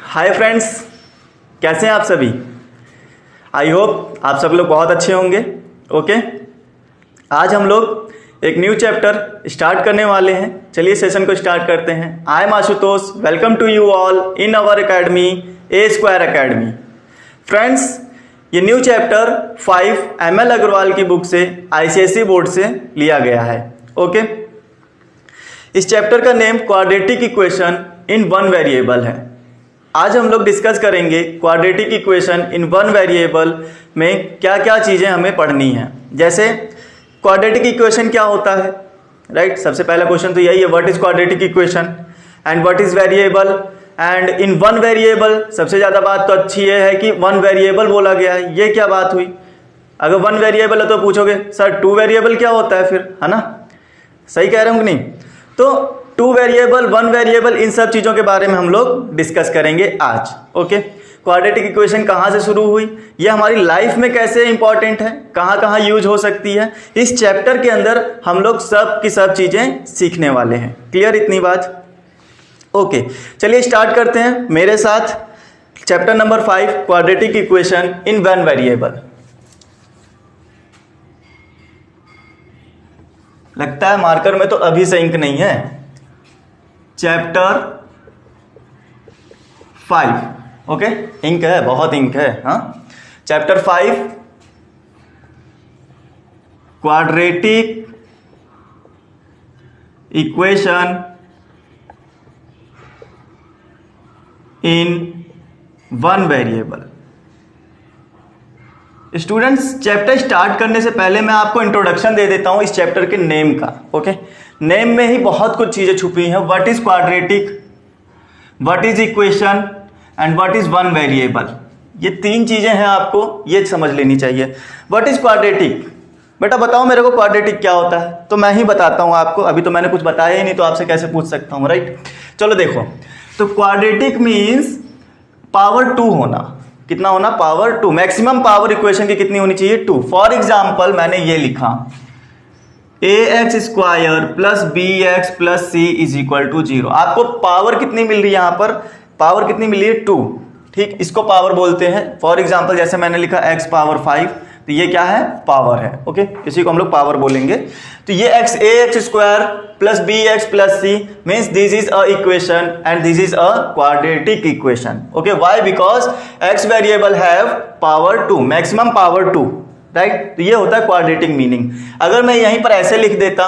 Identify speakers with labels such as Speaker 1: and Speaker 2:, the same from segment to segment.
Speaker 1: Hi friends, कैसे हैं आप सभी। आई होप आप सब लोग बहुत अच्छे होंगे। ओके, आज हम लोग एक न्यू चैप्टर स्टार्ट करने वाले हैं। चलिए सेशन को स्टार्ट करते हैं। I am Ashutosh, welcome to you all in our academy A square academy. Friends, ये न्यू चैप्टर 5 ML अग्रवाल की बुक से ICSE बोर्ड से लिया गया है। ओके, इस चैप्टर का name quadratic equation in one variable है। आज हम लोग डिस्कस करेंगे quadratic equation in one variable में क्या क्या चीज़ें हमें पढ़नी है। जैसे क्वाड्रेटिक इक्वेशन क्या होता है, राइट। सबसे पहला क्वेश्चन तो यही है, what is quadratic equation and what is variable and in one variable. सबसे ज़्यादा बात तो अच्छी ये है कि वन वेरिएबल बोला गया है। ये क्या बात हुई, अगर वन वेरिएबल है तो पूछोगे सर टू वेरिएबल क्या होता है फिर, है ना। सही कह रहे हो कि नहीं। तो टू वेरिएबल, वन वेरिएबल, इन सब चीज़ों के बारे में हम लोग डिस्कस करेंगे आज। ओके, क्वाड्रेटिक इक्वेशन कहाँ से शुरू हुई, ये हमारी लाइफ में कैसे इंपॉर्टेंट है, कहाँ कहाँ यूज हो सकती है, इस चैप्टर के अंदर हम लोग सब की सब चीज़ें सीखने वाले हैं। क्लियर इतनी बात। ओके, चलिए स्टार्ट करते हैं मेरे साथ। Chapter number 5 quadratic equation in one variable. लगता है मार्कर में तो अभी से इंक नहीं है। चैप्टर 5, ओके, इंक है, बहुत इंक है। हाँ, chapter 5 quadratic equation in one variable. Students, chapter start करने से पहले मैं आपको इंट्रोडक्शन दे देता हूं इस चैप्टर के नेम का। ओके, नेम में ही बहुत कुछ चीजें छुपी हैं। What is quadratic, what is equation and what is one variable. ये तीन चीजें हैं, आपको ये समझ लेनी चाहिए। व्हाट इज क्वाड्रेटिक, बेटा बताओ मेरे को क्वाड्रेटिक क्या होता है। तो मैं ही बताता हूं आपको, अभी तो मैंने कुछ बताया ही नहीं तो आपसे कैसे पूछ सकता हूं, राइट। चलो देखो, तो क्वाड्रेटिक मीन्स पावर 2 होना। कितना होना, पावर 2। मैक्सिमम पावर इक्वेशन की कितनी होनी चाहिए, 2। फॉर एग्जाम्पल मैंने ये लिखा ax square plus bx plus c is equal to 0। आपको पावर कितनी मिल रही है, यहां पर पावर कितनी मिल रही है, 2। ठीक, इसको पावर बोलते हैं। फॉर एग्जाम्पल जैसे मैंने लिखा x पावर 5, तो ये क्या है, पावर है। ओके, इसी को हम लोग पावर बोलेंगे। तो ये ax square plus bx plus c means this is a equation and this is a quadratic equation. Okay, why, because x variable have power 2, maximum power 2, right. तो ये होता है क्वाड्रेटिक मीनिंग। अगर मैं यहीं पर ऐसे लिख देता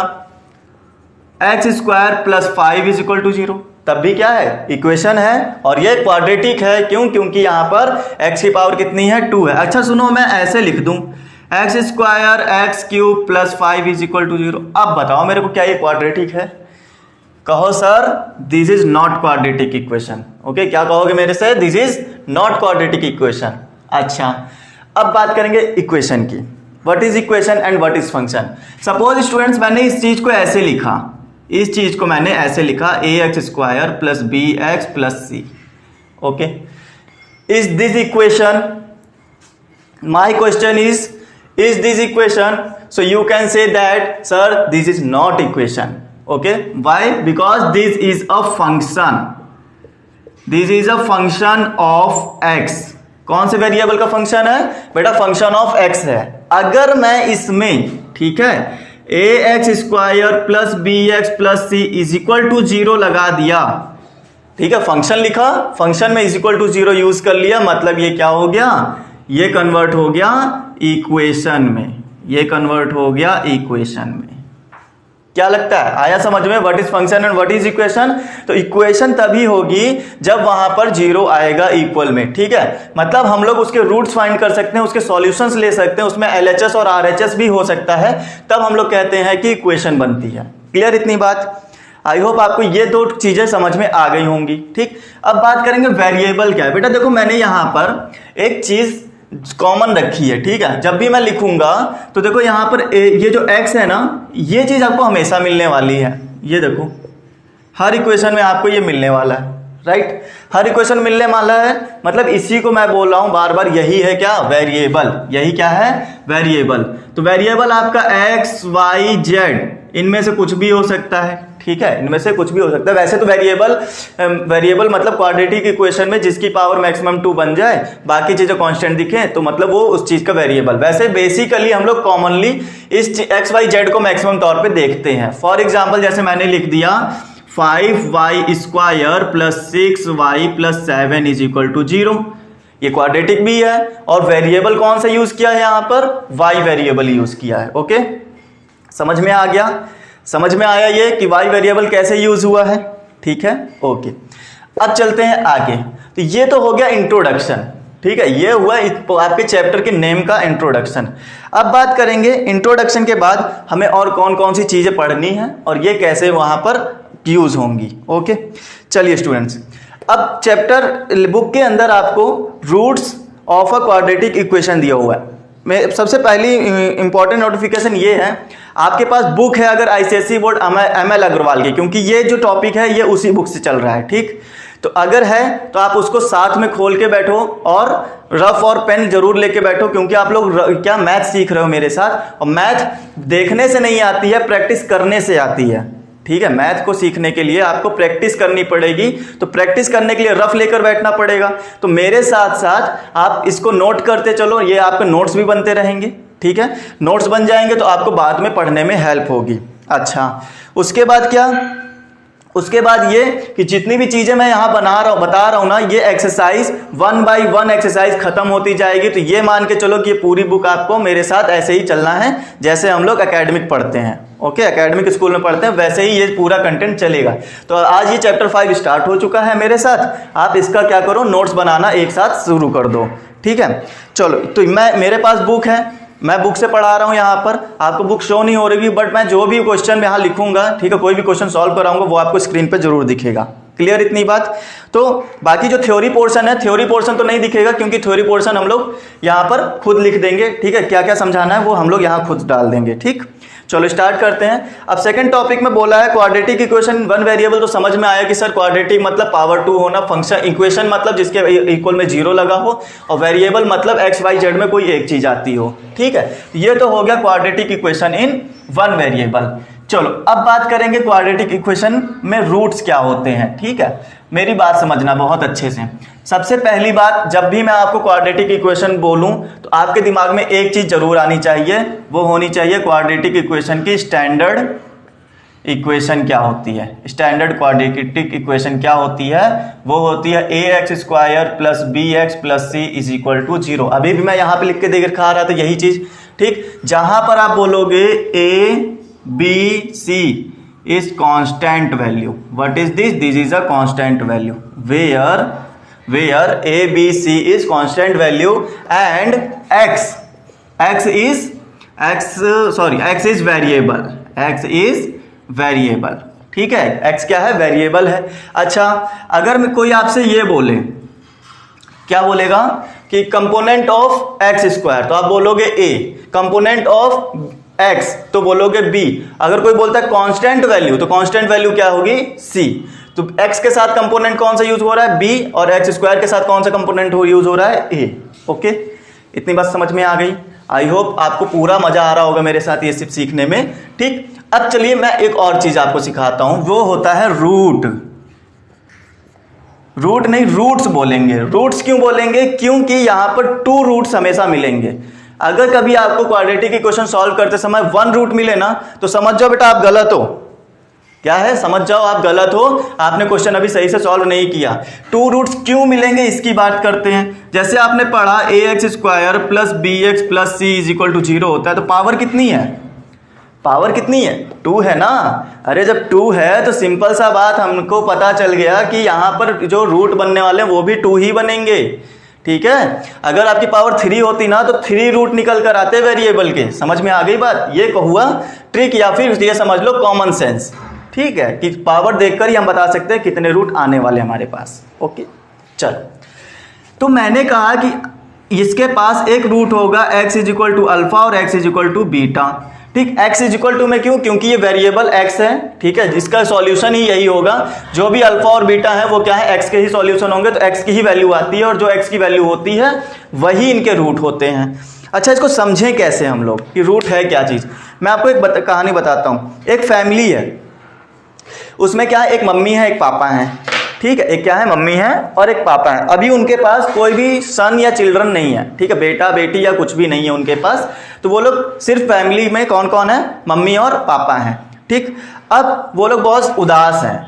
Speaker 1: x square plus 5 is equal to 0, तब भी क्या है, इक्वेशन है और ये क्वाड्रेटिक है। क्यों, क्योंकि यहां पर x की पावर कितनी है, 2 है। अच्छा सुनो, मैं ऐसे लिख दूं x square X cube plus 5 is equal to 0। अब बताओ मेरे को क्या ये क्वाड्रेटिक है। कहो sir this is not quadratic equation. Okay, क्या कहोगे मेरे से, this is not quadratic equation. अच्छा, अब बात करेंगे इक्वेशन की। What is equation and what is function. Suppose students मैंने इस चीज को ऐसे लिखा, इस चीज को मैंने ऐसे लिखा ax square plus bx plus c। Okay, is this equation, my question is this equation? So you can say that sir this is not equation. Okay, why? Because this is a function, this is a function of x। कौन से variable का function है बेटा, function of x है। अगर मैं इसमें, ठीक है, ax square plus bx plus c is equal to 0 लगा दिया, ठीक है, फंक्शन लिखा, फंक्शन में इज इक्वल टू 0 यूज कर लिया, मतलब ये क्या हो गया, ये कन्वर्ट हो गया इक्वेशन में, ये कन्वर्ट हो गया इक्वेशन में। क्या लगता है, आया समझ में, what is function and what is equation. तो इक्वेशन तभी होगी जब वहां पर 0 आएगा इक्वल में, ठीक है। मतलब हम लोग उसके रूट्स फाइंड कर सकते हैं, उसके सॉल्यूशंस ले सकते हैं, उसमें LHS और RHS भी हो सकता है, तब हम लोग कहते हैं कि इक्वेशन बनती है। क्लियर इतनी बात। आई होप आपको ये दो चीजें समझ में आ गई होंगी। ठीक, अब बात करेंगे वेरिएबल क्या है। बेटा देखो, मैंने यहां पर एक चीज कॉमन रखी है, ठीक है। जब भी मैं लिखूंगा तो देखो यहां पर ये जो x है ना, ये चीज आपको हमेशा मिलने वाली है। ये देखो हर इक्वेशन में आपको ये मिलने वाला है, राइट। हर इक्वेशन मिलने वाला है, मतलब इसी को मैं बोल रहा हूं बार बार, यही है क्या, वेरिएबल। यही क्या है, वेरिएबल। तो वेरिएबल आपका x y z इनमें से कुछ भी हो सकता है, ठीक है, इनमें से कुछ भी हो सकता है। वैसे तो वेरिएबल मतलब क्वाड्रेटिक इक्वेशन में जिसकी पावर मैक्सिमम 2 बन जाए, बाकी चीजें कांस्टेंट दिखे तो मतलब वो उस चीज का वेरिएबल। वैसे बेसिकली हम लोग कॉमनली इस एक्स वाई जेड को मैक्सिमम तौर पे देखते हैं। फॉर एग्जाम्पल जैसे मैंने लिख दिया 5y² plus 6y plus 7 is equal to 0, ये क्वाड्रेटिक भी है और वेरिएबल कौन सा यूज किया है यहाँ पर, y वेरिएबल यूज किया है। ओके, समझ में आ गया, समझ में आया ये कि y वेरिएबल कैसे यूज हुआ है, ठीक है। ओके, अब चलते हैं आगे। तो ये तो हो गया इंट्रोडक्शन, ठीक है, ये हुआ आपके चैप्टर के नेम का इंट्रोडक्शन। अब बात करेंगे इंट्रोडक्शन के बाद हमें और कौन कौन सी चीजें पढ़नी है और ये कैसे वहां पर यूज होंगी। ओके, चलिए स्टूडेंट्स, अब चैप्टर बुक के अंदर आपको roots of a quadratic equation दिया हुआ है। मैं सबसे पहली इंपॉर्टेंट नोटिफिकेशन ये है, आपके पास बुक है अगर आईसीएसई बोर्ड ML अग्रवाल की, क्योंकि ये जो टॉपिक है ये उसी बुक से चल रहा है, ठीक। तो अगर है तो आप उसको साथ में खोल के बैठो और रफ और पेन जरूर लेके बैठो, क्योंकि आप लोग क्या मैथ सीख रहे हो मेरे साथ, और मैथ देखने से नहीं आती है, प्रैक्टिस करने से आती है, ठीक है। मैथ को सीखने के लिए आपको प्रैक्टिस करनी पड़ेगी, तो प्रैक्टिस करने के लिए रफ लेकर बैठना पड़ेगा। तो मेरे साथ साथ आप इसको नोट करते चलो, ये आपके नोट्स भी बनते रहेंगे, ठीक है। नोट्स बन जाएंगे तो आपको बाद में पढ़ने में हेल्प होगी। अच्छा, उसके बाद क्या, उसके बाद ये कि जितनी भी चीजें मैं यहाँ बता रहा हूँ ना, ये एक्सरसाइज 1 by 1 एक्सरसाइज खत्म होती जाएगी। तो ये मान के चलो कि ये पूरी बुक आपको मेरे साथ ऐसे ही चलना है जैसे हम लोग एकेडमिक पढ़ते हैं। ओके, एकेडमिक स्कूल में पढ़ते हैं वैसे ही ये पूरा कंटेंट चलेगा। तो आज ये चैप्टर 5 स्टार्ट हो चुका है मेरे साथ, आप इसका क्या करो, नोट्स बनाना एक साथ शुरू कर दो, ठीक है। चलो, तो मेरे पास बुक है, मैं बुक से पढ़ा रहा हूँ यहाँ पर, आपको बुक शो नहीं हो रही, बट मैं जो भी क्वेश्चन यहाँ लिखूंगा, ठीक है, कोई भी क्वेश्चन सॉल्व कराऊंगा वो आपको स्क्रीन पे जरूर दिखेगा। क्लियर इतनी बात। तो बाकी जो थ्योरी पोर्शन है, थ्योरी पोर्शन तो नहीं दिखेगा, क्योंकि थ्योरी पोर्शन हम लोग यहाँ पर खुद लिख देंगे, ठीक है। क्या क्या समझाना है वो हम लोग यहाँ खुद डाल देंगे, ठीक। चलो स्टार्ट करते हैं। अब सेकंड टॉपिक में बोला है क्वाड्रेटिक इक्वेशन 1 वेरिएबल, तो समझ में आया कि सर क्वाड्रेटिक मतलब पावर 2 होना, फंक्शन इक्वेशन मतलब जिसके इक्वल में 0 लगा हो, और वेरिएबल मतलब एक्स वाई जेड में कोई एक चीज आती हो, ठीक है। ये तो हो गया क्वाड्रेटिक इक्वेशन इन 1 वेरिएबल। चलो अब बात करेंगे क्वाड्रेटिक इक्वेशन में रूट्स क्या होते हैं, ठीक है। मेरी बात समझना बहुत अच्छे से। सबसे पहली बात, जब भी मैं आपको क्वाड्रेटिक इक्वेशन बोलूं तो आपके दिमाग में एक चीज जरूर आनी चाहिए, वो होनी चाहिए क्वाड्रेटिक इक्वेशन की स्टैंडर्ड इक्वेशन क्या होती है। स्टैंडर्ड क्वाड्रेटिक इक्वेशन क्या होती है, वो होती है ax² plus bx plus c is equal to 0। अभी भी मैं यहाँ पे लिख के देख खा रहा था यही चीज, ठीक। जहां पर आप बोलोगे a b c is constant value, what is this, this is a constant value, where a b c is constant value and x is variable, ठीक है। x क्या है, वेरिएबल है। अच्छा, अगर कोई आपसे ये बोले, क्या बोलेगा कि कंपोनेंट ऑफ x², तो आप बोलोगे a, कंपोनेंट ऑफ x तो बोलोगे b। अगर कोई बोलता है कांस्टेंट वैल्यू, तो कांस्टेंट वैल्यू क्या होगी, c। तो x के साथ कंपोनेंट कौन सा यूज हो रहा है, b, और x² के साथ कौन सा कंपोनेंट यूज हो रहा है, a। ओके, इतनी बात समझ में आ गई। आई होप आपको पूरा मजा आ रहा होगा मेरे साथ ये सिर्फ सीखने में, ठीक। अब चलिए मैं एक और चीज आपको सिखाता हूं, वो होता है रूट नहीं, रूट्स बोलेंगे। रूट्स क्यों बोलेंगे, क्योंकि यहां पर 2 रूट्स हमेशा मिलेंगे। अगर कभी आपको क्वाड्रेटिक इक्वेशन सॉल्व करते समय 1 रूट मिले ना, तो समझ जाओ बेटा आप गलत हो। क्या है, समझ जाओ आप गलत हो, आपने क्वेश्चन अभी सही से सॉल्व नहीं किया। 2 रूट्स क्यों मिलेंगे इसकी बात करते हैं। जैसे आपने पढ़ा ax² plus bx plus c is equal to 0 होता है, तो पावर कितनी है, पावर कितनी है, 2 है ना। अरे जब 2 है तो सिंपल सा बात, हमको पता चल गया कि यहाँ पर जो रूट बनने वाले हैं वो भी 2 ही बनेंगे, ठीक है। अगर आपकी पावर 3 होती ना तो 3 रूट निकल कर आते वेरिएबल के। समझ में आ गई बात, ये हुआ ट्रिक, या फिर ये समझ लो कॉमन सेंस, ठीक है, कि पावर देखकर ही हम बता सकते हैं कितने रूट आने वाले हमारे पास। ओके, चलो, तो मैंने कहा कि इसके पास एक रूट होगा x is equal to alpha और x is equal to beta, ठीक। x इज इक्वल टू में क्यों, क्योंकि ये वेरिएबल x है, ठीक है, जिसका सॉल्यूशन ही यही होगा। जो भी अल्फा और बीटा है वो क्या है, x के ही सॉल्यूशन होंगे, तो x की ही वैल्यू आती है, और जो x की वैल्यू होती है वही इनके रूट होते हैं। अच्छा, इसको समझें कैसे हम लोग कि रूट है क्या चीज। मैं आपको एक कहानी बताता हूं। एक फैमिली है, उसमें क्या है, एक मम्मी है एक पापा है, ठीक है, एक क्या है, मम्मी है और एक पापा है। अभी उनके पास कोई भी सन या चिल्ड्रन नहीं है, ठीक है, बेटा बेटी या कुछ भी नहीं है उनके पास। तो वो लोग सिर्फ फैमिली में कौन कौन है, मम्मी और पापा हैं, ठीक। अब वो लोग बहुत उदास हैं,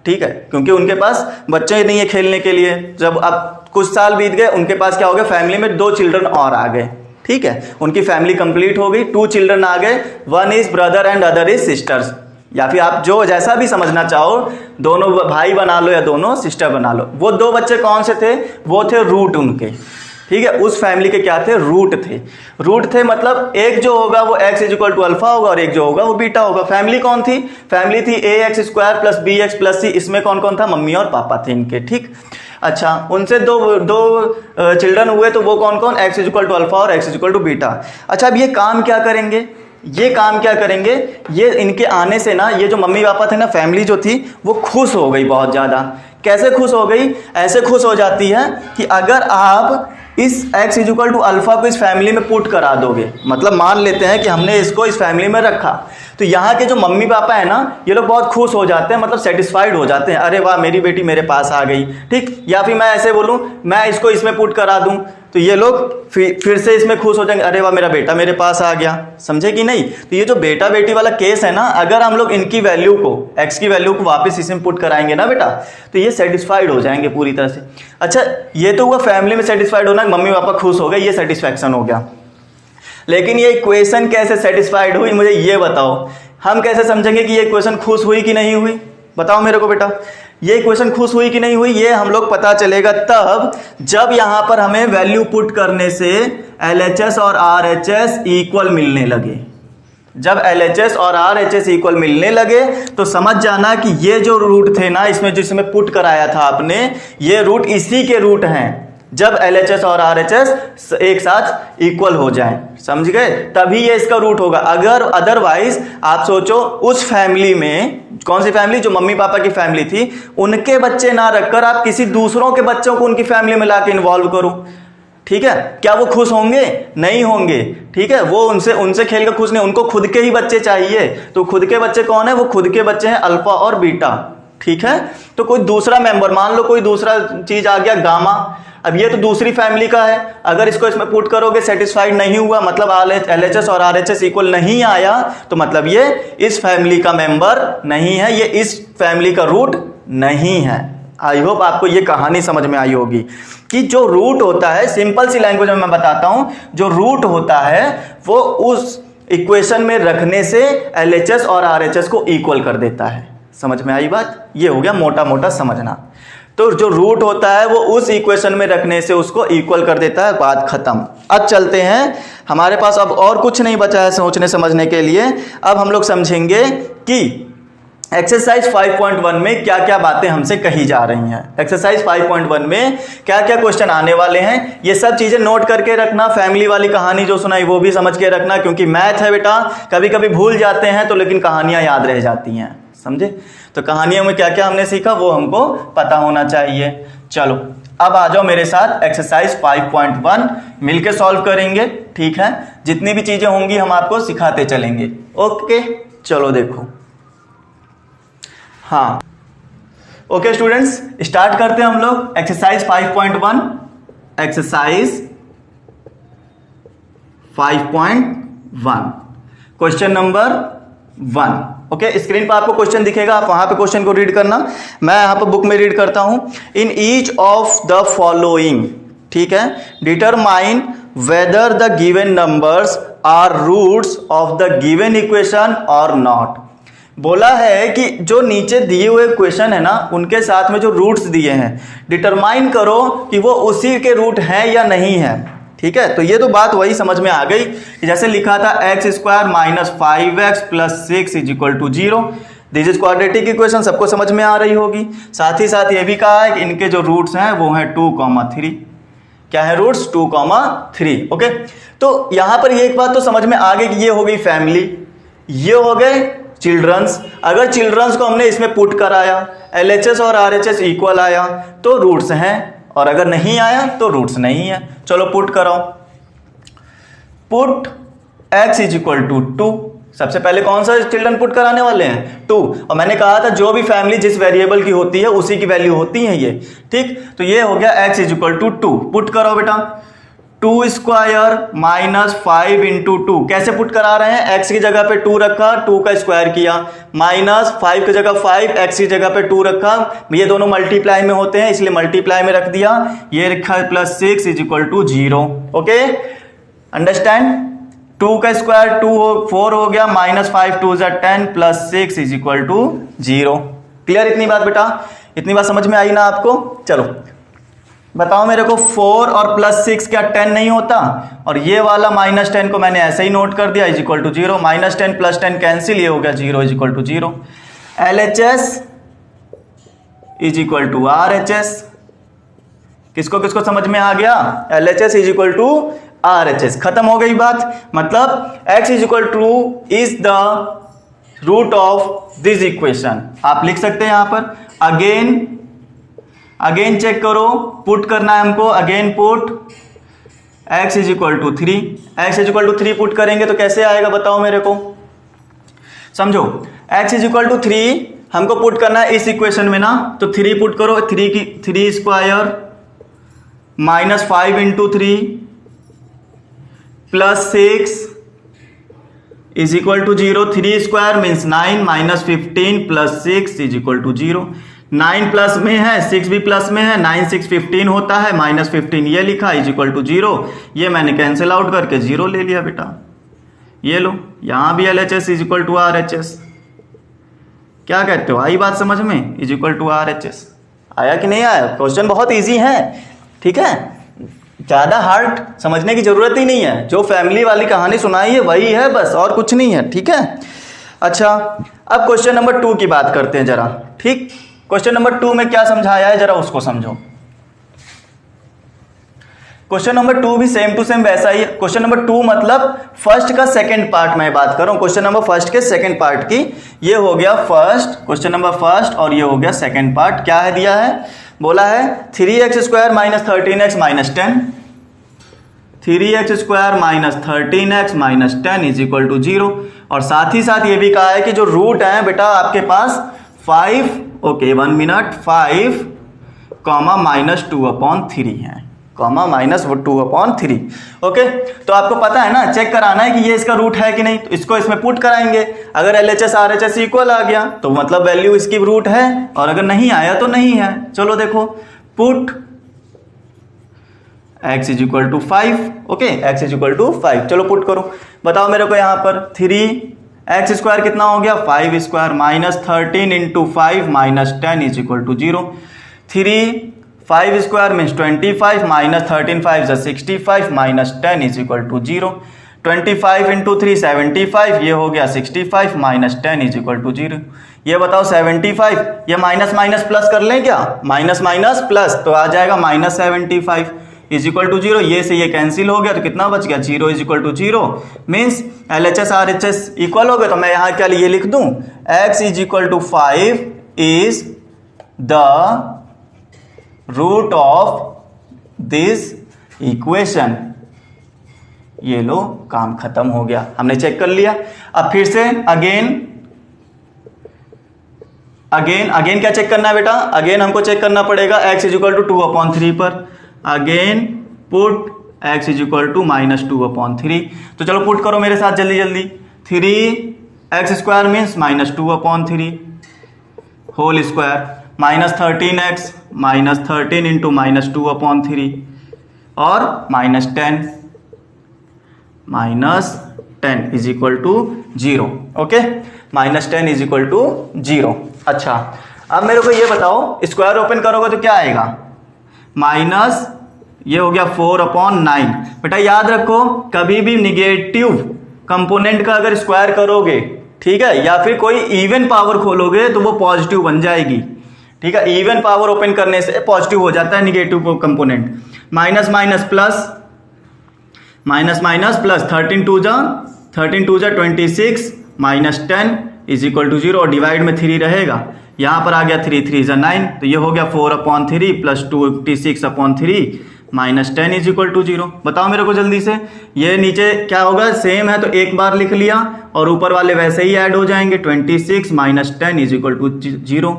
Speaker 1: ठीक है, क्योंकि उनके पास बच्चे नहीं है खेलने के लिए। जब अब कुछ साल बीत गए, उनके पास क्या हो गया, फैमिली में 2 चिल्ड्रन और आ गए, ठीक है, उनकी फैमिली कंप्लीट हो गई, 2 चिल्ड्रन आ गए, 1 is brother and other is sisters, या फिर आप जो जैसा भी समझना चाहो, दोनों भाई बना लो या दोनों सिस्टर बना लो। वो 2 बच्चे कौन से थे, वो थे रूट उनके, ठीक है, उस फैमिली के क्या थे, रूट थे। रूट थे मतलब एक जो होगा वो x इक्वल टू अल्फा होगा और एक जो होगा वो बीटा होगा। फैमिली कौन थी, फैमिली थी ax square plus bx plus c, इसमें कौन कौन था, मम्मी और पापा थे इनके, ठीक। अच्छा, उनसे दो चिल्ड्रन हुए, तो वो कौन कौन, x इक्वल टू अल्फा और x इक्वल टू बीटा। अच्छा, अब ये काम क्या करेंगे, ये काम क्या करेंगे, ये इनके आने से ना, ये जो मम्मी पापा थे ना, फैमिली जो थी वो खुश हो गई बहुत ज़्यादा। कैसे खुश हो गई, ऐसे खुश हो जाती है कि अगर आप इस x इक्वल टू अल्फा को इस फैमिली में पुट करा दोगे, मतलब मान लेते हैं कि हमने इसको इस फैमिली में रखा, तो यहाँ के जो मम्मी पापा है ना, ये लोग बहुत खुश हो जाते हैं, मतलब सेटिस्फाइड हो जाते हैं, अरे वाह मेरी बेटी मेरे पास आ गई, ठीक। या फिर मैं ऐसे बोलूँ, मैं इसको इसमें पुट करा दूँ, तो ये लोग फिर से इसमें खुश हो जाएंगे, अरे वाह मेरा बेटा मेरे पास आ गया, समझे कि नहीं। तो ये जो बेटा बेटी वाला केस है ना, अगर हम लोग इनकी वैल्यू को, x की वैल्यू को वापस इसमें पुट कराएंगे ना बेटा, तो ये सेटिस्फाइड हो जाएंगे पूरी तरह से। अच्छा, ये तो हुआ फैमिली में सेटिस्फाइड होना, मम्मी पापा खुश हो गए, ये सेटिस्फैक्शन हो गया। लेकिन ये इक्वेशन कैसे सेटिस्फाइड हुई, मुझे ये बताओ। हम कैसे समझेंगे कि ये इक्वेशन खुश हुई कि नहीं हुई, बताओ मेरे को बेटा। ये इक्वेशन खुश हुई कि नहीं हुई, ये हम लोग पता चलेगा तब जब यहां पर हमें वैल्यू पुट करने से LHS और RHS इक्वल मिलने लगे। जब LHS और RHS इक्वल मिलने लगे तो समझ जाना कि ये जो रूट थे ना, इसमें जिसमें पुट कराया था आपने, ये रूट इसी के रूट हैं। जब LHS और RHS एक साथ इक्वल हो जाएं, समझ गए, तभी ये इसका रूट होगा। अगर अदरवाइज आप सोचो, उस फैमिली में, कौन सी फैमिली, जो मम्मी पापा की फैमिली थी, उनके बच्चे ना रखकर आप किसी दूसरों के बच्चों को उनकी फैमिली में लाके इन्वॉल्व करो, ठीक है, क्या वो खुश होंगे, नहीं होंगे, ठीक है। वो उनसे खेल कर खुश नहीं, उनको खुद के ही बच्चे चाहिए। तो खुद के बच्चे कौन है, वो खुद के बच्चे हैं अल्फा और बीटा, ठीक है। तो कोई दूसरा मेंबर, मान लो कोई दूसरा चीज आ गया गामा, अब ये तो दूसरी फैमिली का है, अगर इसको इसमें पुट करोगे सेटिस्फाइड नहीं हुआ, मतलब LHS और RHS इक्वल नहीं आया, तो मतलब ये इस फैमिली का मेंबर नहीं है, ये इस फैमिली का रूट नहीं है। आई होप आपको ये कहानी समझ में आई होगी कि जो रूट होता है, सिंपल सी लैंग्वेज में मैं बताता हूं, जो रूट होता है वो उस इक्वेशन में रखने से LHS और RHS को इक्वल कर देता है। समझ में आई बात, ये हो गया मोटा मोटा समझना। तो जो रूट होता है वो उस इक्वेशन में रखने से उसको इक्वल कर देता है, बात खत्म। अब चलते हैं, हमारे पास अब और कुछ नहीं बचा है सोचने समझने के लिए। अब हम लोग समझेंगे कि एक्सरसाइज 5.1 में क्या क्या बातें हमसे कही जा रही हैं। एक्सरसाइज 5.1 में क्या क्या क्वेश्चन आने वाले हैं, ये सब चीजें नोट करके रखना। फैमिली वाली कहानी जो सुनाई वो भी समझ के रखना, क्योंकि मैथ है बेटा, कभी कभी भूल जाते हैं तो लेकिन कहानियां याद रह जाती हैं, समझे। तो कहानियों में क्या क्या हमने सीखा वो हमको पता होना चाहिए। चलो अब आ जाओ मेरे साथ, एक्सरसाइज 5.1 मिलके सॉल्व करेंगे, ठीक है। जितनी भी चीजें होंगी हम आपको सिखाते चलेंगे, ओके। चलो देखो, हाँ ओके स्टूडेंट्स, स्टार्ट करते हैं हम लोग exercise 5.1। Exercise 5.1 question number 1, okay. Screen पर आपको क्वेश्चन दिखेगा, आप वहां पे क्वेश्चन को रीड करना। मैं यहां पर बुक में रीड करता हूं। In each of the following, ठीक है, determine whether the given numbers are roots of the given equation और नॉट। बोला है कि जो नीचे दिए हुए क्वेश्चन है ना, उनके साथ में जो रूट्स दिए हैं, डिटरमाइन करो कि वो उसी के रूट हैं या नहीं है, ठीक है। तो ये तो बात वही समझ में आ गई, जैसे लिखा था x square minus 5x plus 6 is equal to 0। This is quadratic equation, सबको समझ में आ रही होगी। साथ ही साथ ये भी कहा है कि इनके जो रूट्स हैं वो हैं 2,3। क्या है रूट्स, 2,3, ओके। तो यहां पर ये एक बात तो समझ में आ गई कि ये हो गई फैमिली, ये हो गए चिल्ड्रंस। अगर चिल्ड्रंस को हमने इसमें पुट कराया, LHS और RHS इक्वल आया तो रूट्स हैं, और अगर नहीं आया तो रूट्स नहीं है। चलो पुट कराओ, put x is equal to 2, सबसे पहले कौन सा चिल्ड्रन पुट कराने वाले हैं 2, और मैंने कहा था जो भी फैमिली जिस वेरिएबल की होती है उसी की वैल्यू होती है ये, ठीक। तो ये हो गया x is equal to 2, put करो बेटा 2 स्क्वायर माइनस 5 इंटू 2, कैसे पुट करा रहे हैं, x की जगह पे 2 रखा, 2 का स्क्वायर किया, माइनस 5 की जगह 5, x की जगह पे 2 रखा, ये दोनों मल्टीप्लाई में होते हैं इसलिए मल्टीप्लाई में रख दिया, ये रखा plus 6 is equal to 0, okay understand. 2 का स्क्वायर 4 हो गया, minus 5 2 10 plus 6 is equal to 0। Clear इतनी बात बेटा, इतनी बात समझ में आई ना आपको। चलो बताओ मेरे को 4 और प्लस 6 क्या 10 नहीं होता, और ये वाला माइनस 10 को मैंने ऐसे ही नोट कर दिया is equal to 0, minus 10 plus 10 cancel, ये हो गया 0 is equal to 0। LHS is equal to RHS, किसको किसको समझ में आ गया, LHS is equal to RHS, खत्म हो गई बात। मतलब x is equal to is the root of this equation, आप लिख सकते हैं यहां पर। अगेन चेक करो, पुट करना है हमको, again put x is equal to 3, x is equal to 3 put करेंगे तो कैसे आएगा बताओ मेरे को, समझो x इज इक्वल टू 3 हमको पुट करना है इस इक्वेशन में ना, तो 3 पुट करो, 3 square minus 5 into 3 plus 6 is equal to 0, 3 square means 9 minus 15 plus 6 is equal to 0, 9 plus में है 6 भी प्लस में है, 9 6 15 होता है, माइनस 15 ये लिखा इज इक्वल टू 0, ये मैंने कैंसिल आउट करके 0 ले लिया बेटा, ये लो यहां भी LHS is equal to RHS, क्या कहते हो, आई बात समझ में, इज इक्वल टू RHS, आया कि नहीं आया, क्वेश्चन बहुत ईजी है, ठीक है, ज़्यादा हार्ड समझने की जरूरत ही नहीं है, जो फैमिली वाली कहानी सुनाई है वही है बस, और कुछ नहीं है, ठीक है। अच्छा अब क्वेश्चन नंबर 2 की बात करते हैं जरा, ठीक। क्वेश्चन नंबर 2 में क्या समझाया है जरा उसको समझो। क्वेश्चन नंबर 2 भी सेम टू सेम वैसा ही है। क्वेश्चन नंबर 2 मतलब फर्स्ट का सेकंड पार्ट मैं बात कर रहा हूं, क्वेश्चन नंबर फर्स्ट के सेकंड पार्ट की, ये हो गया फर्स्ट, क्वेश्चन नंबर फर्स्ट, और ये हो गया सेकंड पार्ट। क्या है दिया है, बोला है 3x square minus 13x minus 10, 3x square minus 13x minus 10 is equal to 0, और साथ ही साथ ये भी कहा है कि जो रूट है बेटा आपके पास 5, ओके 1 मिनट, 5 कॉमा माइनस 2/3 है, कॉमा माइनस 2/3, ओके। तो आपको पता है ना, चेक कराना है कि ये इसका रूट है कि नहीं, तो इसको इसमें पुट कराएंगे, अगर LHS RHS इक्वल आ गया तो मतलब वैल्यू इसकी रूट है, और अगर नहीं आया तो नहीं है। चलो देखो, put x is equal to 5, okay x is equal to 5, चलो पुट करो, बताओ मेरे को यहाँ पर 3x स्क्वायर कितना हो गया 5 square minus 13 into 5 minus 10 is equal to 0, 5 square means 25 minus 13 5 65 minus 10 is equal to 0, 25 into 3 75, ये हो गया 65 माइनस 10 इज इक्वल टू 0। ये बताओ 75, ये माइनस माइनस प्लस कर लें क्या, माइनस माइनस प्लस तो आ जाएगा माइनस 75 इज इक्वल टू 0, ये से ये कैंसिल हो गया तो कितना बच गया 0 is equal to 0, means LHS RHS equal हो गए, तो मैं यहाँ क्या ये लिख दूं, x is equal to 5 is the root of this equation. ये लो काम खत्म हो गया, हमने चेक कर लिया। अब फिर से अगेन क्या चेक करना है बेटा, अगेन हमको चेक करना पड़ेगा x इज इक्वल टू 2/3 पर, again put x is equal to minus 2/3, तो चलो पुट करो मेरे साथ जल्दी जल्दी, 3x square means minus 2/3 whole square minus 13x minus 13 into minus 2/3 और minus 10 is equal to 0, okay, minus 10 is equal to 0। अच्छा अब मेरे को ये बताओ, स्क्वायर ओपन करोगे तो क्या आएगा, माइनस ये हो गया 4/9। बेटा याद रखो, कभी भी निगेटिव कंपोनेंट का अगर स्क्वायर करोगे, ठीक है, या फिर कोई इवन पावर खोलोगे तो वो पॉजिटिव बन जाएगी, ठीक है, इवन पावर ओपन करने से पॉजिटिव हो जाता है negative component. Minus minus plus, minus minus plus, 13 2 जा 26 माइनस 10 इज इक्वल टू 0, और डिवाइड में 3 रहेगा, यहाँ पर आ गया 3 3 जा 9, तो ये हो गया 4/3 प्लस 26/3 -10 इज इक्वल टू 0। बताओ मेरे को जल्दी से, ये नीचे क्या होगा, सेम है तो एक बार लिख लिया और ऊपर वाले वैसे ही ऐड हो जाएंगे। 26 - 10 इज इक्वल टू 0।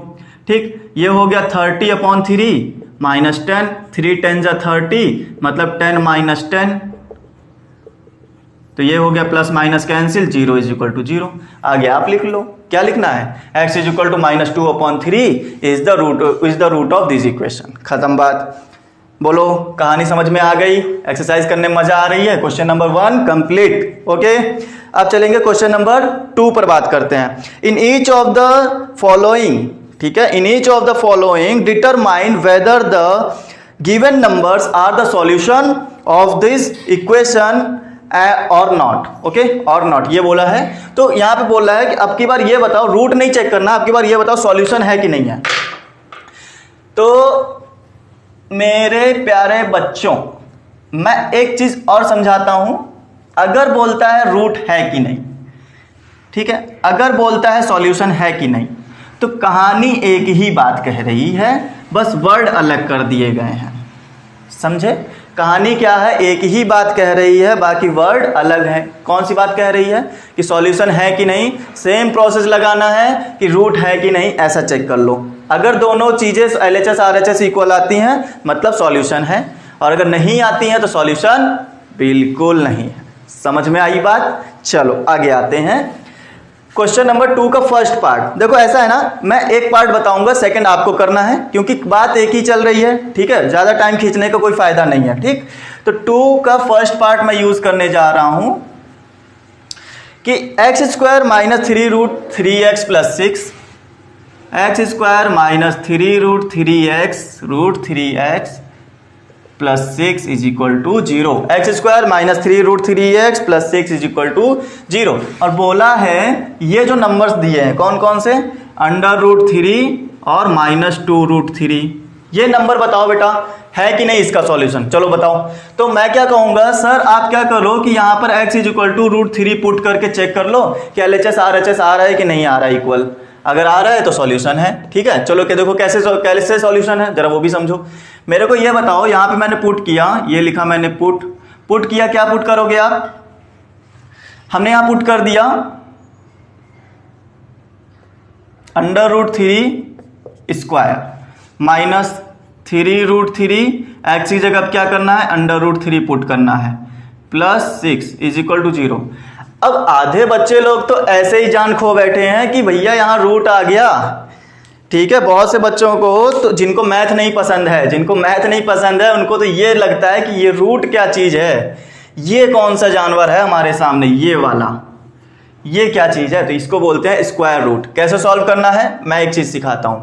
Speaker 1: ठीक, ये हो गया 30/3 -10, 3 10 जा 30 मतलब 10 - 10, तो ये हो गया plus minus cancel, 0 is equal to 0। आगे आप लिख लो, क्या लिखना है, x is equal to -2/3 is the root of this equation. खत्म बात। बोलो, कहानी समझ में आ गई, एक्सरसाइज करने में मजा आ रही है। Question number 1 complete. ओके, अब चलेंगे क्वेश्चन नंबर 2 पर बात करते हैं। In each of the following, ठीक है, in each of the following determine whether the given numbers are the solution of this equation और नॉट। ओके, और नॉट ये बोला है, तो यहां पे बोल रहा है कि अब की बार ये बताओ, रूट नहीं चेक करना, अब की बार ये बताओ सॉल्यूशन है कि नहीं है। तो मेरे प्यारे बच्चों, मैं एक चीज और समझाता हूं, अगर बोलता है रूट है कि नहीं, ठीक है, अगर बोलता है सॉल्यूशन है कि नहीं, तो कहानी एक ही बात कह रही है, बस वर्ड अलग कर दिए गए हैं। समझे, कहानी क्या है, एक ही बात कह रही है, बाकी वर्ड अलग है। कौन सी बात कह रही है कि सॉल्यूशन है कि नहीं, सेम प्रोसेस लगाना है कि रूट है कि नहीं, ऐसा चेक कर लो। अगर दोनों चीजें LHS RHS इक्वल आती हैं मतलब सॉल्यूशन है, और अगर नहीं आती हैं तो सॉल्यूशन बिल्कुल नहीं है। समझ में आई बात। चलो आगे आते हैं। क्वेश्चन नंबर 2 का फर्स्ट पार्ट देखो, ऐसा है ना, मैं एक पार्ट बताऊंगा, सेकंड आपको करना है, क्योंकि बात एक ही चल रही है। ठीक है, ज्यादा टाइम खींचने का कोई फायदा नहीं है। ठीक, तो 2 का फर्स्ट पार्ट मैं यूज करने जा रहा हूं कि x² - 3√3x + 6, x² - 3√3x + 6 is equal to 0। x² - 3√3x + 6 is equal to 0। और बोला है ये जो नंबर्स दिए हैं कौन कौन से, √3 और -2√3, ये नंबर बताओ बेटा है कि नहीं इसका सॉल्यूशन। चलो बताओ। तो मैं क्या कहूंगा, सर आप क्या करो कि यहां पर x is equal to √3 put करके चेक कर लो कि LHS RHS आ रहा है कि नहीं आ रहा है इक्वल। अगर आ रहा है तो सॉल्यूशन है। ठीक है, चलो क्या देखो कैसे सॉल्यूशन है, जरा वो भी समझो। मेरे को ये बताओ, यहां पे मैंने पुट किया, ये लिखा मैंने पुट किया, क्या पुट करोगे आप, हमने यहां पुट कर दिया √3² माइनस 3√3, x की जगह क्या करना है, √3 पुट करना है, + 6 इज इक्वल टू 0। अब आधे बच्चे लोग तो ऐसे ही जान खो बैठे हैं कि भैया यहां रूट आ गया। ठीक है, बहुत से बच्चों को तो जिनको मैथ नहीं पसंद है, उनको तो ये लगता है कि ये रूट क्या चीज है, ये कौन सा जानवर है हमारे सामने, ये वाला, ये क्या चीज है, तो इसको बोलते हैं स्क्वायर रूट। कैसे सॉल्व करना है, मैं एक चीज सिखाता हूं।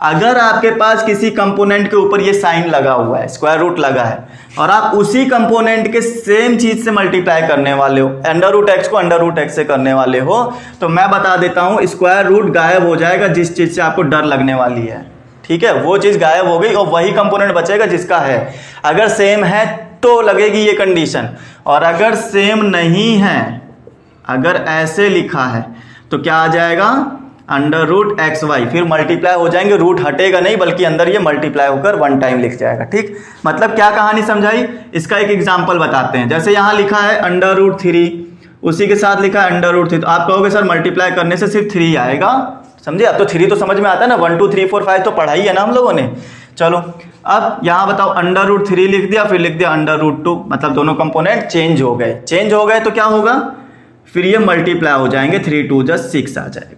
Speaker 1: अगर आपके पास किसी कंपोनेंट के ऊपर ये साइन लगा हुआ है, स्क्वायर रूट लगा है, और आप उसी कंपोनेंट के सेम चीज से मल्टीप्लाई करने वाले हो, √x को √x से करने वाले हो, तो मैं बता देता हूं स्क्वायर रूट गायब हो जाएगा जिस चीज से आपको डर लगने वाली है। ठीक है, वो चीज गायब हो गई और वही कंपोनेंट बचेगा जिसका है। अगर सेम है तो लगेगी ये कंडीशन, और अगर सेम नहीं है, अगर ऐसे लिखा है तो क्या आ जाएगा, √xy, फिर मल्टीप्लाई हो जाएंगे, रूट हटेगा नहीं बल्कि अंदर ये मल्टीप्लाई होकर 1 टाइम लिख जाएगा। ठीक, मतलब क्या कहानी समझाई, इसका एक एग्जांपल बताते हैं। जैसे यहां लिखा है √3, उसी के साथ लिखा है √3, तो आप कहोगे सर मल्टीप्लाई करने से सिर्फ 3 आएगा। समझे, अब तो 3 तो समझ में आता है ना, 1 2 3 4 5 तो पढ़ाई है ना हम लोगों ने। चलो अब यहां बताओ, √3 लिख दिया, फिर लिख दिया √2, मतलब दोनों कंपोनेंट चेंज हो गए तो क्या होगा, फिर ये मल्टीप्लाई हो जाएंगे, 3 2 + 6 आ जाएगा।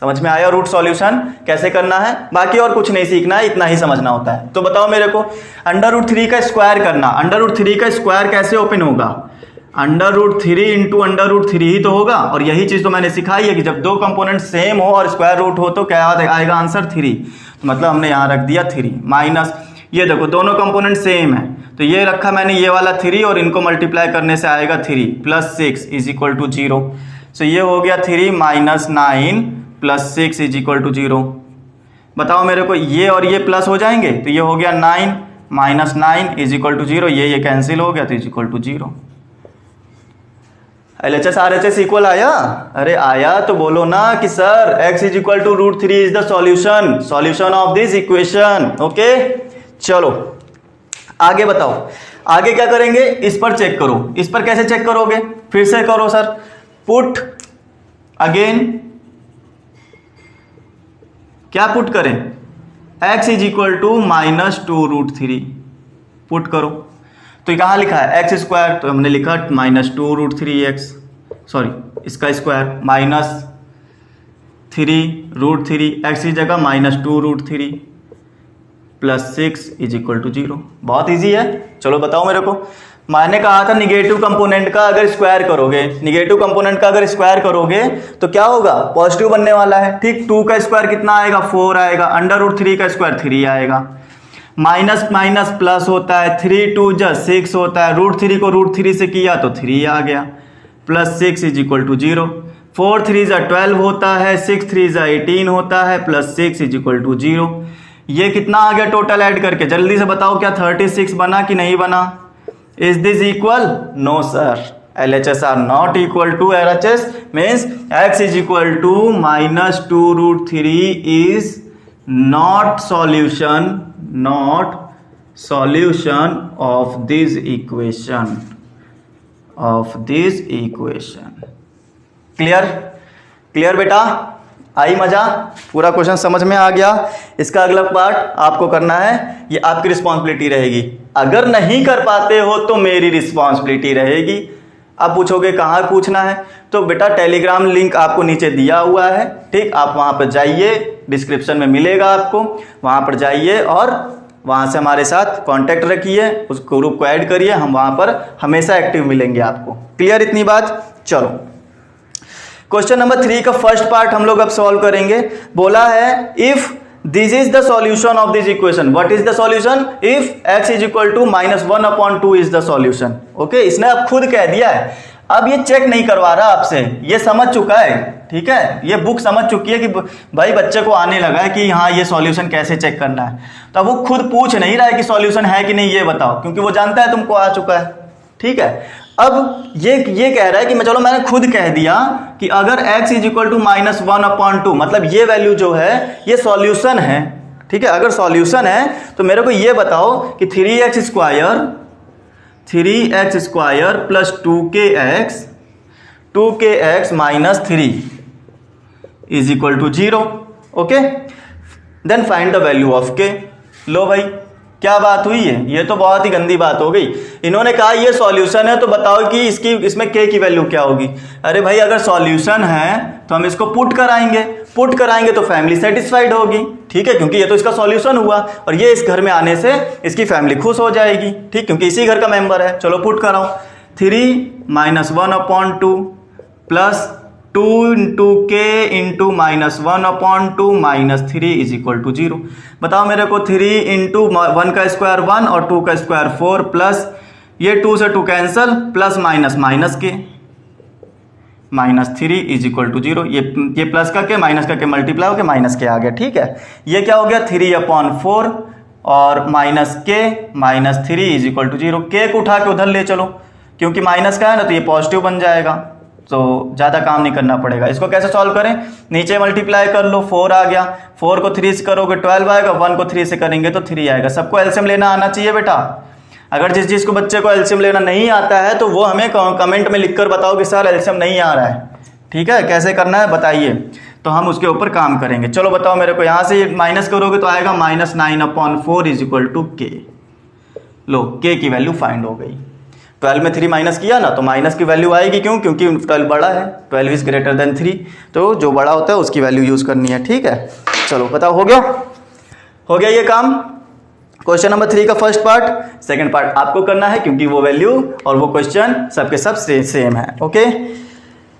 Speaker 1: समझ में आया रूट सॉल्यूशन कैसे करना है, बाकी और कुछ नहीं सीखना है, इतना ही समझना होता है। तो बताओ मेरे को, √3 का स्क्वायर करना, √3 का स्क्वायर कैसे ओपन होगा, √3 इंटू √3 ही तो होगा। और यही चीज तो मैंने सिखाई है कि जब दो कंपोनेंट सेम हो और स्क्वायर रूट हो तो क्या आएगा आंसर, 3। तो मतलब हमने यहाँ रख दिया 3 माइनस, ये देखो दोनों कंपोनेंट सेम है तो ये रखा मैंने ये वाला 3 और इनको मल्टीप्लाई करने से आएगा 3 + 6 इज इक्वल टू 0। सो ये हो गया 3 - 9 + 6 इज इक्वल टू 0। बताओ मेरे को, ये और ये प्लस हो जाएंगे तो ये हो गया 9 - 9 इज इक्वल टू 0, ये कैंसिल हो गया तो is equal to 0। LHS RHS equal आया, अरे आया तो बोलो ना कि sir x is equal to √3 is the solution of this equation. Okay चलो आगे बताओ, आगे क्या करेंगे, इस पर चेक करो। इस पर कैसे चेक करोगे, फिर से करो सर, पुट अगेन, क्या पुट करें, x is equal to -2√3 put करो। तो कहाँ लिखा है x स्क्वायर, तो हमने लिखा -2√3x, सॉरी इसका स्क्वायर -3√3, x की जगह -2√3 प्लस 6 इज इक्वल टू 0। बहुत इजी है। चलो बताओ मेरे को, मैंने कहा था निगेटिव कंपोनेंट का अगर स्क्वायर करोगे, निगेटिव कंपोनेंट का अगर स्क्वायर करोगे तो क्या होगा, पॉजिटिव बनने वाला है। ठीक, 2 का स्क्वायर कितना आएगा, 4 आएगा, √3 का स्क्वायर 3 आएगा, माइनस माइनस प्लस होता है, 3 2 जा 6 होता है, √3 को √3 से किया तो 3 आ गया, प्लस 6 इज इक्वल टू 0, 4 3 जा 12 होता है, 6 3 जा 18 होता है, प्लस 6 इज इक्वल टू 0। ये कितना आ गया टोटल ऐड करके, जल्दी से बताओ, क्या 36 बना कि नहीं बना। Is this equal, no sir, LHS are not equal to LHS means x is equal to -2√3 is not solution of this equation, clear बेटा, आई मजा, पूरा क्वेश्चन समझ में आ गया। इसका अगला पार्ट आपको करना है, ये आपकी रिस्पॉन्सिबिलिटी रहेगी। अगर नहीं कर पाते हो तो मेरी रिस्पॉन्सिबिलिटी रहेगी। अब पूछोगे कहाँ पूछना है, तो बेटा टेलीग्राम लिंक आपको नीचे दिया हुआ है, ठीक, आप वहाँ पर जाइए, डिस्क्रिप्शन में मिलेगा आपको, वहाँ पर जाइए और वहाँ से हमारे साथ कांटेक्ट रखिए, उस ग्रुप को ऐड करिए, हम वहाँ पर हमेशा एक्टिव मिलेंगे आपको। क्लियर इतनी बात। चलो क्वेश्चन नंबर 3 का फर्स्ट पार्ट हम लोग अब सॉल्व करेंगे। बोला है if this is the solution of this equation, what is the solution, if x is equal to -1/2 is the solution. Okay, इसने अब खुद कह दिया है, अब ये चेक नहीं करवा रहा आपसे, ये समझ चुका है, ठीक है, ये बुक समझ चुकी है कि भाई बच्चे को आने लगा है कि हाँ ये सॉल्यूशन कैसे चेक करना है। तो अब वो खुद पूछ नहीं रहा है कि सॉल्यूशन है कि नहीं ये बताओ, क्योंकि वो जानता है तुमको आ चुका है, ठीक है। अब ये कह रहा है कि चलो मैंने खुद कह दिया कि अगर x इज इक्वल टू -1/2, मतलब ये वैल्यू जो है ये सॉल्यूशन है, ठीक है। अगर सॉल्यूशन है तो मेरे को ये बताओ कि 3x square plus 2kx minus 3 is equal to 0। Okay, then find the value of k। लो भाई क्या बात हुई है, ये तो बहुत ही गंदी बात हो गई। इन्होंने कहा ये सॉल्यूशन है तो बताओ कि इसमें k की वैल्यू क्या होगी। अरे भाई अगर सॉल्यूशन है तो हम इसको पुट कराएंगे तो फैमिली सेटिस्फाइड होगी, ठीक है, क्योंकि ये तो इसका सॉल्यूशन हुआ और ये इस घर में आने से इसकी फैमिली खुश हो जाएगी, ठीक, क्योंकि इसी घर का मेंबर है। चलो पुट कराओ, 3 -1/2 plus 2 into k into -1/2 minus 3 is equal to 0। बताओ मेरे को, 3 इंटू 1 का स्क्वायर 1 और 2 का स्क्वायर 4 प्लस ये 2 से 2 कैंसल, प्लस माइनस के -3 इज इक्वल टू 0। ये प्लस का के माइनस का के मल्टीप्लाई होकर माइनस के आ गया, ठीक है। ये क्या हो गया, 3/4 और -3 इज इक्वल टू 0। के को उठा के उधर ले चलो, क्योंकि माइनस का है ना तो ये पॉजिटिव बन जाएगा, तो ज़्यादा काम नहीं करना पड़ेगा। इसको कैसे सॉल्व करें, नीचे मल्टीप्लाई कर लो, 4 आ गया, 4 को 3 से करोगे 12 आएगा, 1 को 3 से करेंगे तो 3 आएगा। सबको एलसीएम लेना आना चाहिए बेटा। अगर जिस को बच्चे को एलसीएम लेना नहीं आता है तो वो हमें कमेंट में लिखकर बताओ कि सर एलसीएम नहीं आ रहा है, ठीक है, कैसे करना है बताइए, तो हम उसके ऊपर काम करेंगे। चलो बताओ मेरे को, यहाँ से माइनस करोगे तो आएगा -9/4 इज इक्वल टू k। लो k की वैल्यू फाइंड हो गई। 12 में 3 माइनस किया ना तो माइनस की वैल्यू आएगी, क्यों, क्योंकि 12 बड़ा है, 12 इज ग्रेटर देन 3, तो जो बड़ा होता है उसकी वैल्यू यूज करनी है, ठीक है। चलो बताओ, हो गया ये काम। क्वेश्चन नंबर 3 का फर्स्ट पार्ट। सेकंड पार्ट आपको करना है, क्योंकि वो वैल्यू और वो क्वेश्चन सबके सब सेम है। ओके,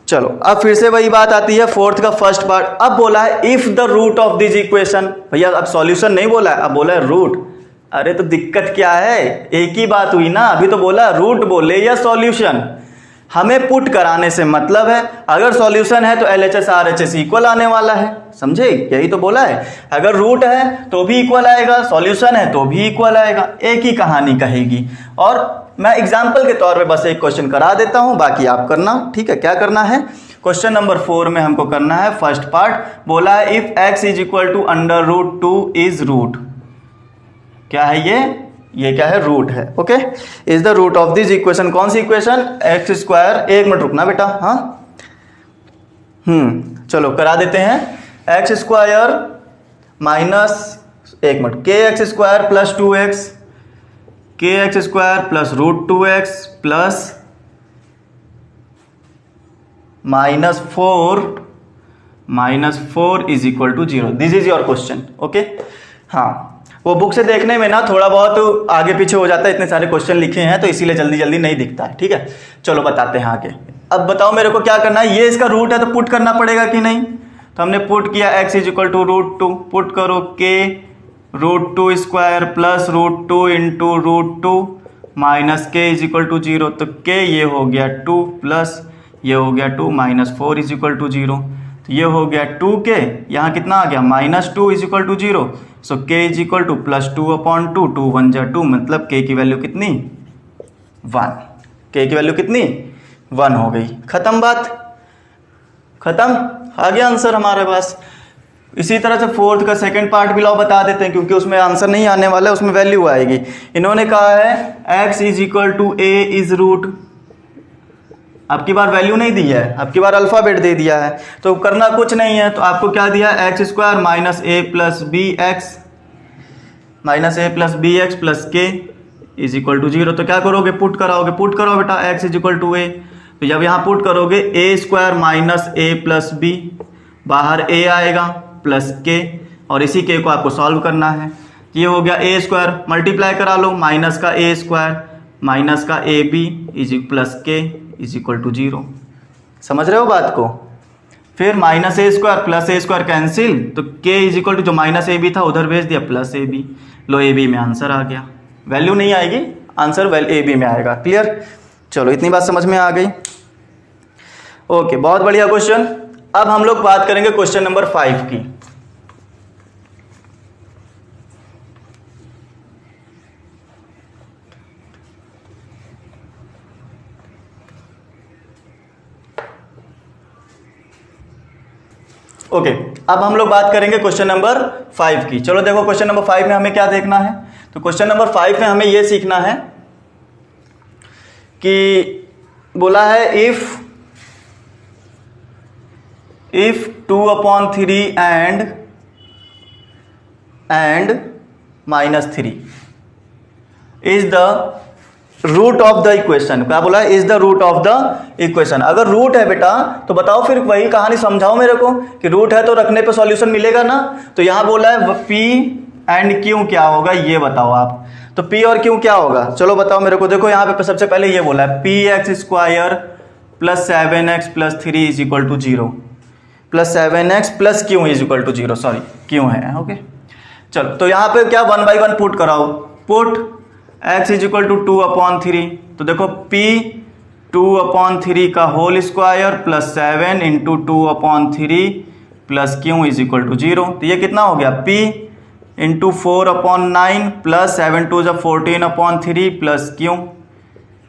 Speaker 1: चलो अब फिर से वही बात आती है, फोर्थ का फर्स्ट पार्ट। अब बोला है if the root of this equation, भैया अब सॉल्यूशन नहीं बोला है, अब बोला है रूट। अरे तो दिक्कत क्या है, एक ही बात हुई ना, अभी तो बोला रूट बोले या सॉल्यूशन, हमें पुट कराने से मतलब है। अगर सॉल्यूशन है तो LHS RHS इक्वल आने वाला है, समझे, यही तो बोला है। अगर रूट है तो भी इक्वल आएगा, सॉल्यूशन है तो भी इक्वल आएगा, एक ही कहानी कहेगी। और मैं एग्जाम्पल के तौर पे बस एक क्वेश्चन करा देता हूं, बाकी आप करना, ठीक है। क्या करना है, क्वेश्चन नंबर 4 में हमको करना है फर्स्ट पार्ट। बोला है if x is equal to √2 is root, क्या है ये, ये क्या है, रूट है। Okay, is the root of this equation, कौन सी इक्वेशन, एक्स स्क्वायर, एक मिनट रुकना बेटा, हाँ चलो करा देते हैं। एक्स स्क्वायर माइनस, एक minute, k x square plus 2x, k x square plus root 2x प्लस -4 is equal to 0। This is your question. Okay, हाँ, वो बुक से देखने में ना थोड़ा बहुत आगे पीछे हो जाता है, इतने सारे क्वेश्चन लिखे हैं तो इसीलिए जल्दी जल्दी नहीं दिखता है। ठीक है, चलो बताते हैं आगे। अब बताओ मेरे को क्या करना है, ये इसका रूट है तो पुट करना पड़ेगा कि नहीं, तो हमने पुट किया x is equal to √2, put करो k √2 square plus √2 into √2 minus k is equal to 0, तो k ये हो गया 2 प्लस ये हो गया 2 माइनस 4 इज इक्वल टू 0, तो ये हो गया 2k, यहाँ कितना आ गया -2 is equal to 0, so k is equal to +2/2, 2 1 जा 2, मतलब k की वैल्यू कितनी, 1, k की वैल्यू कितनी, 1 हो गई। खत्म बात, खत्म, आ गया आंसर हमारे पास। इसी तरह से फोर्थ का सेकंड पार्ट भी लाओ बता देते हैं, क्योंकि उसमें आंसर नहीं आने वाला है, उसमें वैल्यू आएगी। इन्होंने कहा है x is equal to a is root, अब की बार वैल्यू नहीं दी है, अब की बार अल्फाबेट दे दिया है, तो करना कुछ नहीं है, तो आपको क्या दिया, x square minus a plus b x plus k is equal to 0, तो क्या करोगे, पुट कराओगे, पुट करो बेटा, x is equal to a, तो जब यहाँ पुट करोगे a square minus a plus b, बाहर a आएगा प्लस के, और इसी के को आपको सॉल्व करना है। ये हो गया a स्क्वायर, मल्टीप्लाई करा लो, माइनस का a स्क्वायर माइनस का a b is plus k is equal to 0। समझ रहे हो बात को। फिर minus a square plus a square cancel, तो k इज इक्वल टू जो माइनस ए बी था उधर भेज दिया प्लस ए बी, लो ए बी में आंसर आ गया, वैल्यू नहीं आएगी, आंसर ए बी में आएगा। क्लियर, चलो इतनी बात समझ में आ गई। ओके, बहुत बढ़िया क्वेश्चन। अब हम लोग बात करेंगे क्वेश्चन नंबर 5 की। ओके, अब हम लोग बात करेंगे क्वेश्चन नंबर 5 की। चलो देखो क्वेश्चन नंबर 5 में हमें क्या देखना है, तो क्वेश्चन नंबर 5 में हमें यह सीखना है कि बोला है if 2/3 and -3 is the root of the equation. क्या बोला है, is the root of the equation. अगर रूट है बेटा तो बताओ, फिर वही कहानी समझाओ मेरे को कि रूट है तो रखने पे सॉल्यूशन मिलेगा ना। तो यहां बोला है P एंड Q क्या होगा, ये बताओ आप। तो P और Q क्या होगा, चलो बताओ मेरे को। देखो यहाँ पे सबसे पहले ये बोला है px square plus 7x plus 3 is equal to 0, plus 7x plus Q is equal to 0, sorry Q है। ओके, चलो तो यहाँ पे क्या 1 बाई 1 पुट कराओ, put x is equal to 2/3, तो देखो p 2/3 का whole square plus 7 into 2/3 plus Q is equal to 0, तो ये कितना हो गया, p इंटू 4/9 प्लस 7 2 जब 14/3 plus Q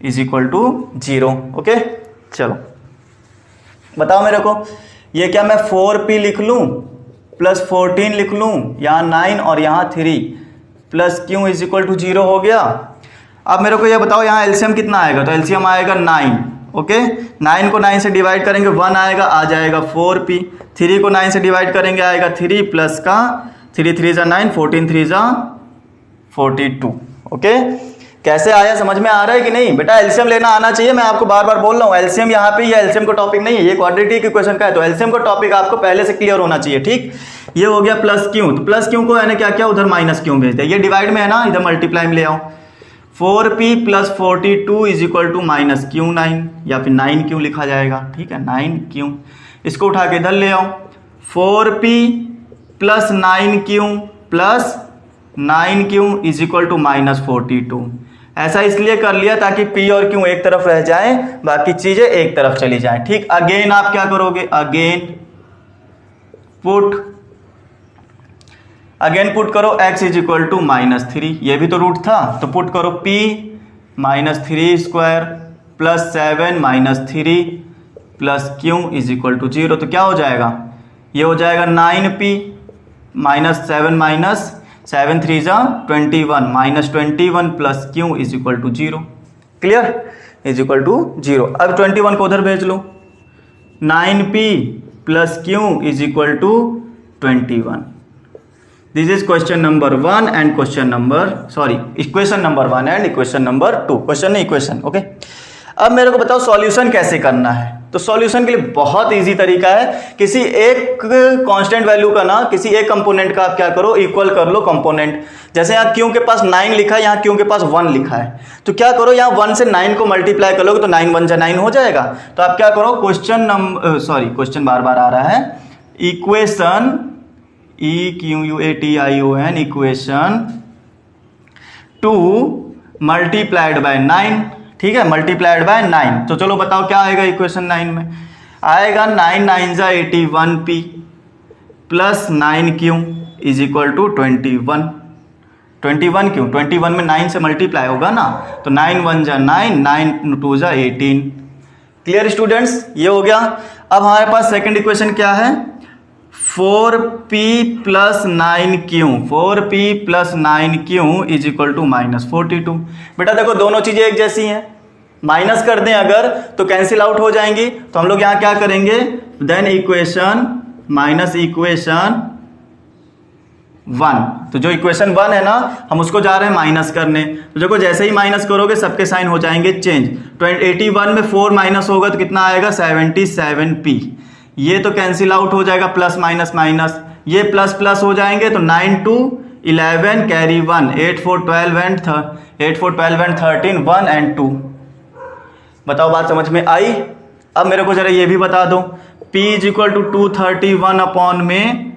Speaker 1: is equal to 0। Okay, चलो बताओ मेरे को, ये क्या मैं 4p लिख लूँ प्लस 14 लिख लूँ, यहाँ 9 और यहाँ 3 plus Q is equal to 0 हो गया। अब मेरे को ये बताओ यहाँ एलसीएम कितना आएगा, तो एलसीएम आएगा 9। ओके, 9 को 9 से डिवाइड करेंगे 1 आएगा, आ जाएगा 4p, 3 को 9 से डिवाइड करेंगे आएगा 3 प्लस का 3 3 जा 9, 14 3 जा 42। ओके, कैसे आया, समझ में आ रहा है कि नहीं बेटा। एलसीएम लेना आना चाहिए, मैं आपको बार बार बोल रहा हूँ। एलसीएम यहाँ पे, ये एलसीएम का टॉपिक नहीं है, ये क्वाड्रेटिक इक्वेशन का है, तो एलसीएम का टॉपिक आपको पहले से क्लियर होना चाहिए। ठीक, ये हो गया प्लस Q, तो प्लस Q को मैंने क्या किया, उधर माइनस Q भेज दिया। ये डिवाइड में है ना, इधर मल्टीप्लाई में ले आओ, 4p plus 42 is equal to minus Q9, या फिर 9Q लिखा जाएगा। ठीक है, 9Q, इसको उठा के इधर ले आओ, 4p plus 9Q is equal to minus 42। ऐसा इसलिए कर लिया ताकि P और Q एक तरफ रह जाए, बाकी चीजें एक तरफ चली जाएं। ठीक, अगेन आप क्या करोगे, अगेन पुट करो x इज इक्वल टू -3, ये भी तो रूट था, तो पुट करो p -3 square plus 7 -3 plus Q is equal to 0, तो क्या हो जाएगा, ये हो जाएगा 9p -7 7 3 जा 21 minus 21 plus q is equal to 0। Clear, is equal to 0। अब 21 को उधर भेज लो, 9p plus q is equal to 21। This is question number 1 and question number equation number 1 and equation number 2। Question नहीं, इक्वेशन। ओके, अब मेरे को बताओ सॉल्यूशन कैसे करना है। तो सॉल्यूशन के लिए बहुत इजी तरीका है, किसी एक कांस्टेंट वैल्यू का ना किसी एक कंपोनेंट का आप क्या करो, इक्वल कर लो कंपोनेंट। जैसे यहाँ क्यू के पास 9 लिखा है, यहाँ क्यू के पास 1 लिखा है, तो क्या करो यहाँ 1 से 9 को मल्टीप्लाई कर लोगे तो 9 1 जा 9 हो जाएगा। तो आप क्या करो, क्वेश्चन बार बार आ रहा है, equation EQUATION equation 2 multiplied by 9। ठीक है, मल्टीप्लाइड बाय 9। तो चलो बताओ क्या आएगा इक्वेशन 9 में, आएगा 9 9 जा 81p plus 9q is equal to 21। 21 क्यों, 21 में 9 से मल्टीप्लाई होगा ना, तो 9 1 जा 9, 9 2 जा 18। क्लियर स्टूडेंट्स, ये हो गया। अब हमारे पास सेकंड इक्वेशन क्या है, 4p plus 9q, 4p plus 9q is equal to minus 42। बेटा देखो दोनों चीजें एक जैसी हैं, माइनस कर दें अगर तो कैंसिल आउट हो जाएंगी, तो हम लोग यहाँ क्या करेंगे, देन इक्वेशन माइनस इक्वेशन 1। तो जो इक्वेशन 1 है ना, हम उसको जा रहे हैं माइनस करने। तो देखो जैसे ही माइनस करोगे सबके साइन हो जाएंगे चेंज। 81 में 4 माइनस होगा तो कितना आएगा, 77p। ये तो कैंसिल आउट हो जाएगा, प्लस माइनस माइनस, ये प्लस प्लस हो जाएंगे, तो 9 2 11 कैरी 1, 8 4 12 एंड 13 1 एंड 2। बताओ बात समझ में आई। अब मेरे को जरा ये भी बता दो, p is equal to 231 upon में,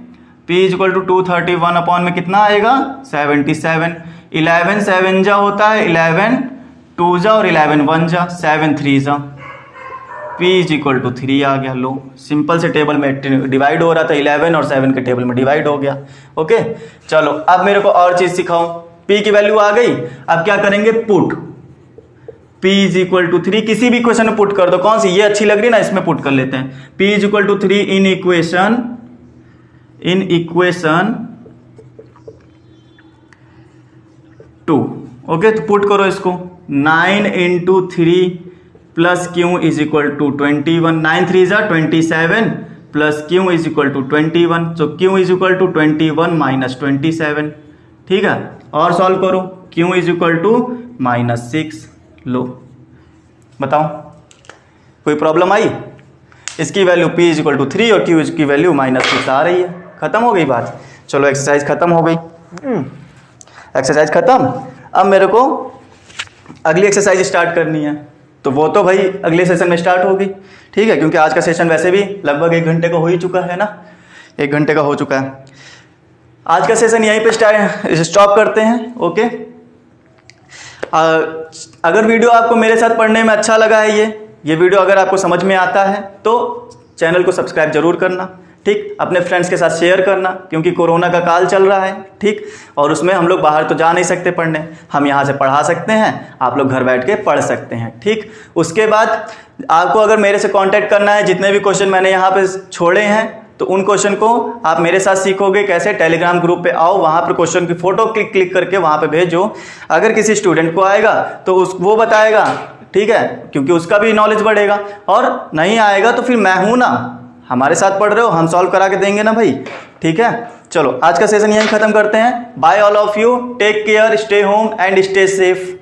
Speaker 1: p is equal to 231 upon में कितना आएगा, 77। 11 7 जा होता है, 11 2 जा और 11 1 जा, 7 3 जा, p इज इक्वल टू 3 आ गया। लो सिंपल से टेबल में डिवाइड हो रहा था, 11 और 7 के टेबल में डिवाइड हो गया। ओके चलो अब मेरे को और चीज सिखाओ, p की वैल्यू आ गई। अब क्या करेंगे, put p is equal to 3 किसी भी इक्वेशन में पुट कर दो। कौन सी, ये अच्छी लग रही है ना, इसमें पुट कर लेते हैं। p is equal to 3 in equation 2। Okay तो पुट करो इसको, 9 into 3 plus q is equal to 21, 9 3 जा 27 plus q is equal to 21। तो q is equal to 21 minus 27। ठीक है, और सॉल्व करो, q is equal to minus 6। लो बताओ कोई प्रॉब्लम आई। इसकी value p is equal to 3 और q की वैल्यू माइनस 6 आ रही है। खत्म हो गई बात। चलो एक्सरसाइज खत्म हो गई, एक्सरसाइज खत्म। अब मेरे को अगली एक्सरसाइज स्टार्ट करनी है, तो वो तो भाई अगले सेशन में स्टार्ट होगी। ठीक है, क्योंकि आज का सेशन वैसे भी लगभग 1 घंटे का हो ही चुका है ना, 1 घंटे का हो चुका है। आज का सेशन यहीं पे स्टॉप करते हैं। ओके, अगर वीडियो आपको मेरे साथ पढ़ने में अच्छा लगा है, ये वीडियो अगर आपको समझ में आता है तो चैनल को सब्सक्राइब जरूर करना। ठीक, अपने फ्रेंड्स के साथ शेयर करना, क्योंकि कोरोना का काल चल रहा है। ठीक, और उसमें हम लोग बाहर तो जा नहीं सकते पढ़ने, हम यहाँ से पढ़ा सकते हैं, आप लोग घर बैठ के पढ़ सकते हैं। ठीक, उसके बाद आपको अगर मेरे से कांटेक्ट करना है, जितने भी क्वेश्चन मैंने यहाँ पे छोड़े हैं तो उन क्वेश्चन को आप मेरे साथ सीखोगे कैसे। टेलीग्राम ग्रुप पे आओ, वहाँ पर क्वेश्चन की फोटो क्लिक करके वहाँ पे भेजो। अगर किसी स्टूडेंट को आएगा तो वो बताएगा, ठीक है, क्योंकि उसका भी नॉलेज बढ़ेगा। और नहीं आएगा तो फिर मैं हूँ ना, हमारे साथ पढ़ रहे हो, हम सॉल्व करा के देंगे ना भाई। ठीक है, चलो आज का सेशन यहीं खत्म करते हैं। Bye all of you, take care, stay home and stay safe.